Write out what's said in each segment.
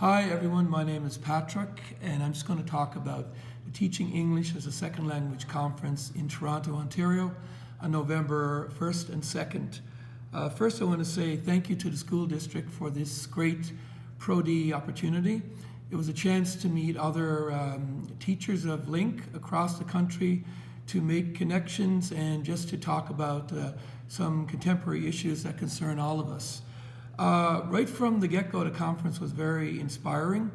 Hi everyone, my name is Patrick and I'm just going to talk about the Teaching English as a Second Language Conference in Toronto, Ontario on November 1st and 2nd. First I want to say thank you to the school district for this great Pro-D opportunity. It was a chance to meet other teachers of Link across the country, to make connections and just to talk about some contemporary issues that concern all of us. Right from the get-go, the conference was very inspiring.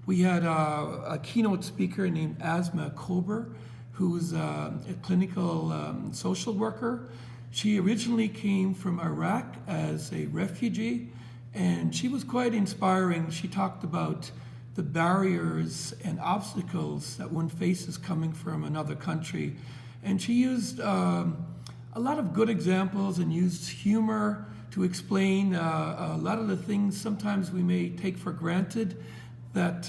We had a keynote speaker named Asma Kober, who's a clinical social worker. She originally came from Iraq as a refugee, and she was quite inspiring. She talked about the barriers and obstacles that one faces coming from another country. And she used a lot of good examples and used humor to explain a lot of the things sometimes we may take for granted that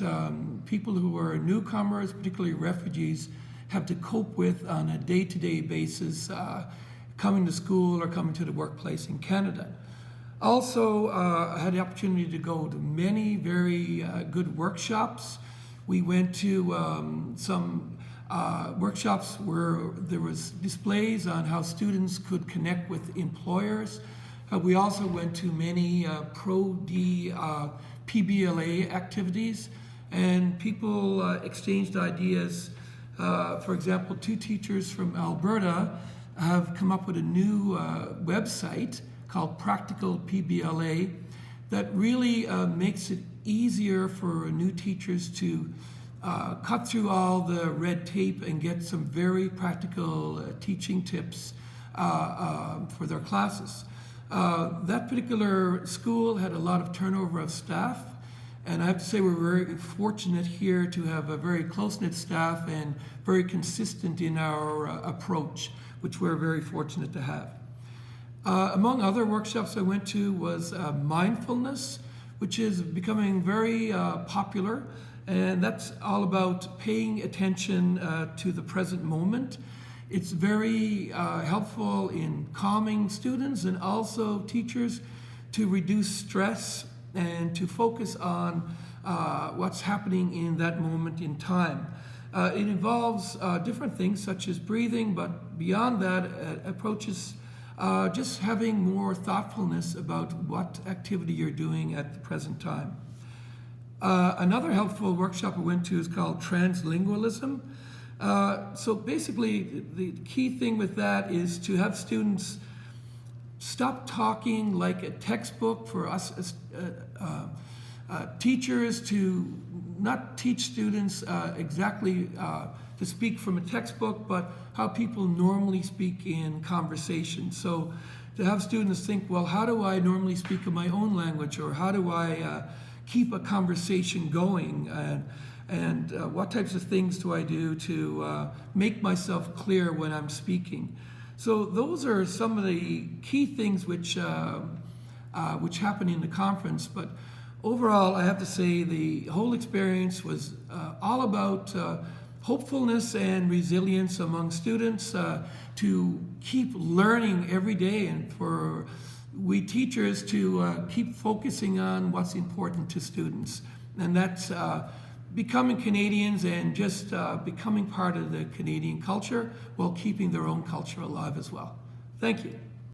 people who are newcomers, particularly refugees, have to cope with on a day-to-day basis coming to school or coming to the workplace in Canada. Also, I had the opportunity to go to many very good workshops. We went to some workshops where there was displays on how students could connect with employers. We also went to many Pro-D PBLA activities, and people exchanged ideas. For example, two teachers from Alberta have come up with a new website called Practical PBLA that really makes it easier for new teachers to cut through all the red tape and get some very practical teaching tips for their classes. That particular school had a lot of turnover of staff, and I have to say we're very fortunate here to have a very close-knit staff and very consistent in our approach, which we're very fortunate to have. Among other workshops I went to was mindfulness, which is becoming very popular, and that's all about paying attention to the present moment. It's very helpful in calming students and also teachers to reduce stress and to focus on what's happening in that moment in time. It involves different things such as breathing, but beyond that, approaches just having more thoughtfulness about what activity you're doing at the present time. Another helpful workshop I went to is called Translingualism. So basically, the key thing with that is to have students stop talking like a textbook, for us as teachers to not teach students exactly to speak from a textbook, but how people normally speak in conversation. So to have students think, well, how do I normally speak in my own language, or how do I keep a conversation going? And what types of things do I do to make myself clear when I'm speaking? So those are some of the key things which happen in the conference. But overall, I have to say the whole experience was all about hopefulness and resilience among students to keep learning every day, and for we teachers to keep focusing on what's important to students. And that's becoming Canadians and just becoming part of the Canadian culture while keeping their own culture alive as well. Thank you.